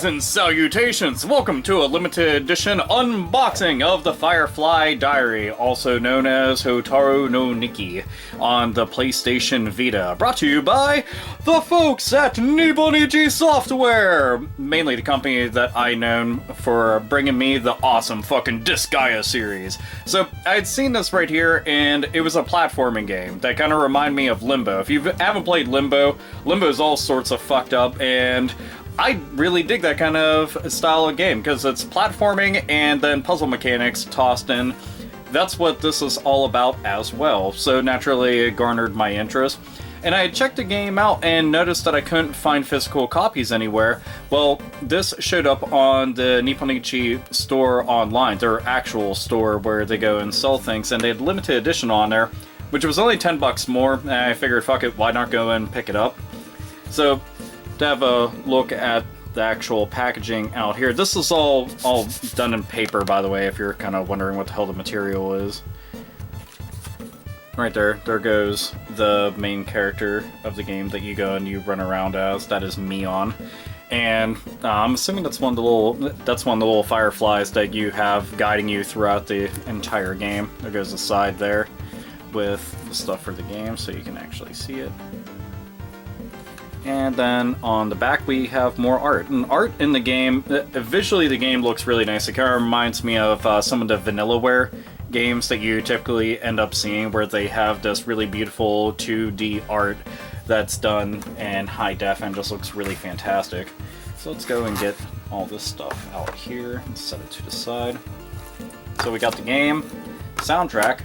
and salutations! Welcome to a limited edition unboxing of the Firefly Diary, also known as htoL no NiQ, on the PlayStation Vita. Brought to you by the folks at NiQ Software! Mainly the company that I know for bringing me the awesome fucking Disgaea series. So, I'd seen this right here, and it was a platforming game that kind of reminded me of Limbo. If you haven't played Limbo, Limbo's all sorts of fucked up, and I really dig that kind of style of game, because it's platforming and then puzzle mechanics tossed in. That's what this is all about as well, so naturally it garnered my interest. And I checked the game out and noticed that I couldn't find physical copies anywhere. Well, this showed up on the NiQ store online, their actual store where they go and sell things, and they had limited edition on there, which was only $10 more, and I figured, fuck it, why not go and pick it up? So, to have a look at the actual packaging out here. This is all done in paper, by the way, if you're kind of wondering what the hell the material is. Right there goes the main character of the game that you go and you run around as. That is Mion. And I'm assuming that's one of the little fireflies that you have guiding you throughout the entire game. There goes the side there with the stuff for the game, so you can actually see it. And then on the back we have more art. And art in the game, visually the game looks really nice. It kind of reminds me of some of the Vanillaware games that you typically end up seeing, where they have this really beautiful 2D art that's done in high def and just looks really fantastic. So let's go and get all this stuff out here and set it to the side. So we got the game, soundtrack,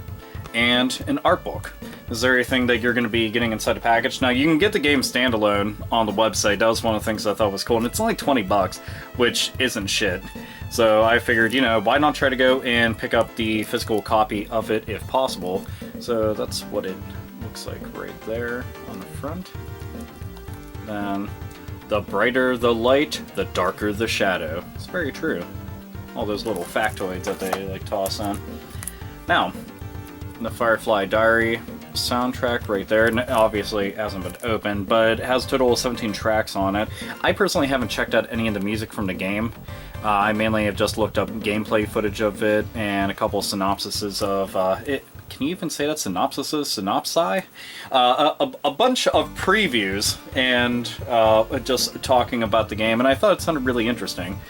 and an art book. Is there anything that you're going to be getting inside the package? Now, you can get the game standalone on the website. That was one of the things I thought was cool, and it's only $20, which isn't shit. So I figured, you know, why not try to go and pick up the physical copy of it if possible. So that's what it looks like right there on the front. Then, the brighter the light, the darker the shadow. It's very true. All those little factoids that they like toss in. Now, the Firefly Diary soundtrack right there, and obviously it hasn't been opened, but it has a total of 17 tracks on it. I personally haven't checked out any of the music from the game. I mainly have just looked up gameplay footage of it and a couple synopsises of it. Can you even say that? Synopsi? A bunch of previews and just talking about the game, and I thought it sounded really interesting.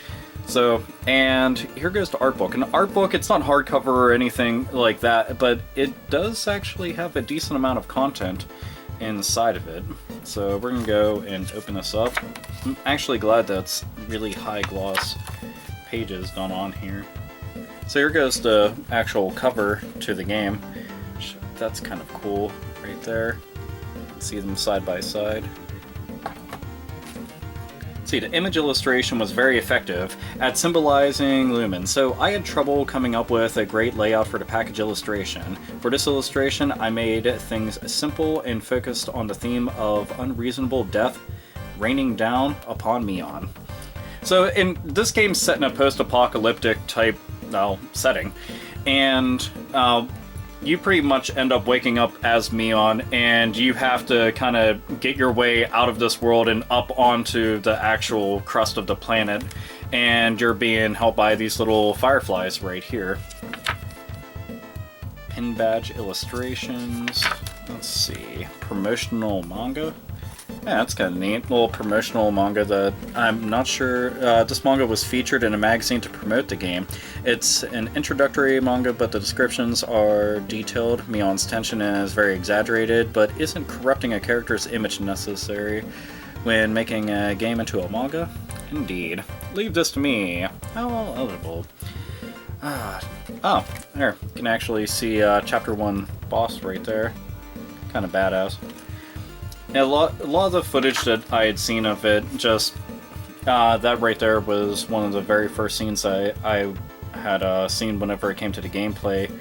So, and here goes the art book. An art book, it's not hardcover or anything like that, but it does actually have a decent amount of content inside of it. So we're gonna go and open this up. I'm actually glad that's really high gloss pages done on here. So here goes the actual cover to the game. That's kind of cool right there. See them side by side. See, the image illustration was very effective at symbolizing Lumen, so I had trouble coming up with a great layout for the package illustration. For this illustration, I made things simple and focused on the theme of unreasonable death raining down upon Mion. So, in this game's set in a post-apocalyptic type setting, and you pretty much end up waking up as Mion, and you have to kind of get your way out of this world and up onto the actual crust of the planet, and you're being helped by these little fireflies right here. Pin badge illustrations. Let's see. Promotional manga? Yeah, that's kind of neat. Little promotional manga that I'm not sure. This manga was featured in a magazine to promote the game. It's an introductory manga, but the descriptions are detailed. Mion's tension is very exaggerated, but isn't corrupting a character's image necessary when making a game into a manga? Indeed. Leave this to me. How eligible. Oh, there. You can actually see Chapter 1 boss right there. Kind of badass. Yeah, a lot of the footage that I had seen of it, just that right there was one of the very first scenes I had seen whenever it came to the gameplay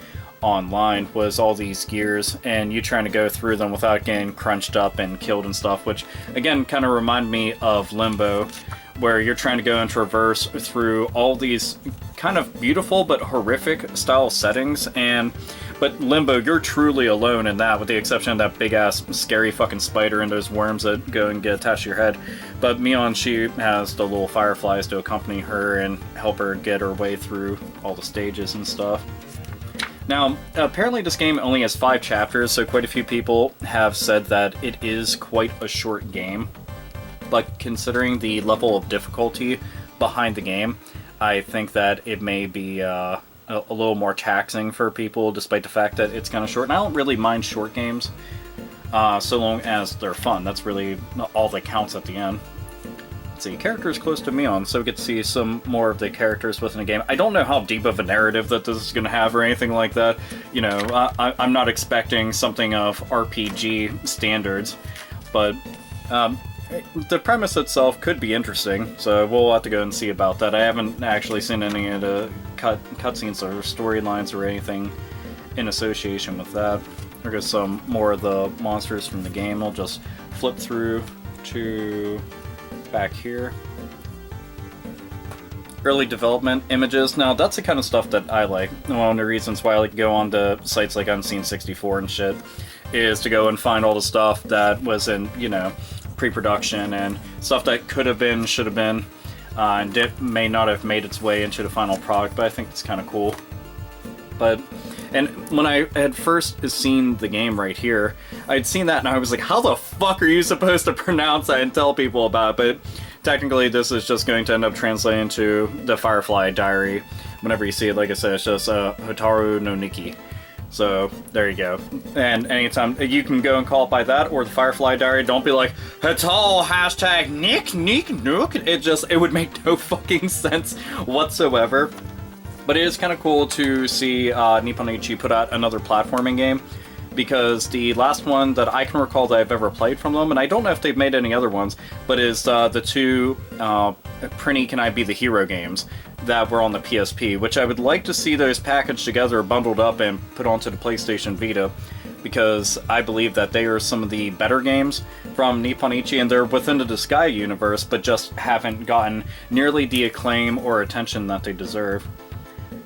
online, was all these gears and you trying to go through them without getting crunched up and killed and stuff, which again kind of remind me of Limbo, where you're trying to go and traverse through all these kind of beautiful but horrific style settings, and But Limbo, you're truly alone in that, with the exception of that big-ass scary fucking spider and those worms that go and get attached to your head. But Mion, she has the little fireflies to accompany her and help her get her way through all the stages and stuff. Now, apparently this game only has 5 chapters, so quite a few people have said that it is quite a short game. But considering the level of difficulty behind the game, I think that it may be a little more taxing for people, despite the fact that it's kind of short. And I don't really mind short games, so long as they're fun. That's really all that counts at the end. See, characters close to Mion, so we get to see some more of the characters within the game. I don't know how deep of a narrative that this is going to have or anything like that. You know, I'm not expecting something of RPG standards, but the premise itself could be interesting, so we'll have to go and see about that. I haven't actually seen any of the cutscenes or storylines or anything in association with that. There goes some more of the monsters from the game. I'll just flip through to back here. Early development images. Now, that's the kind of stuff that I like. One of the reasons why I like to go on to sites like Unseen64 and shit is to go and find all the stuff that was in, you know, pre-production and stuff that could have been, should have been, and it may not have made its way into the final product, but I think it's kind of cool. And when I had first seen the game right here, I'd seen that and I was like, how the fuck are you supposed to pronounce that and tell people about it? But technically this is just going to end up translating to the Firefly Diary. Whenever you see it, like I said, it's just htoL no NiQ. So, there you go. And anytime, you can go and call it by that, or the Firefly Diary. Don't be like, htoL hashtag Nick. It would make no fucking sense whatsoever. But it is kind of cool to see Nippon Ichi put out another platforming game, because the last one that I can recall that I've ever played from them, and I don't know if they've made any other ones, but is the 2 Prinny Can I Be the Hero games that were on the PSP, which I would like to see those packaged together, bundled up, and put onto the PlayStation Vita, because I believe that they are some of the better games from Nippon Ichi, and they're within the Sky universe, but just haven't gotten nearly the acclaim or attention that they deserve.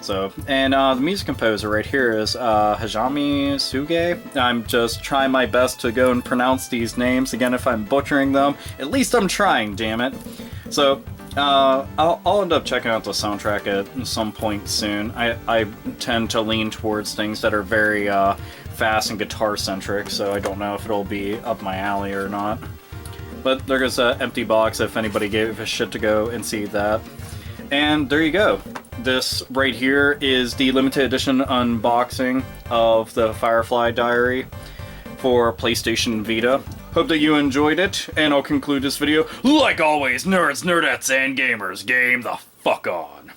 So, and the music composer right here is Hajime Suge. I'm just trying my best to go and pronounce these names. Again, if I'm butchering them, at least I'm trying, damn it. So, I'll end up checking out the soundtrack at some point soon. I tend to lean towards things that are very fast and guitar-centric, so I don't know if it'll be up my alley or not. But there goes an empty box if anybody gave a shit to go and see that. And there you go. This right here is the limited edition unboxing of the Firefly Diary for PlayStation Vita. Hope that you enjoyed it, and I'll conclude this video, like always, nerds, nerdettes, and gamers, game the fuck on.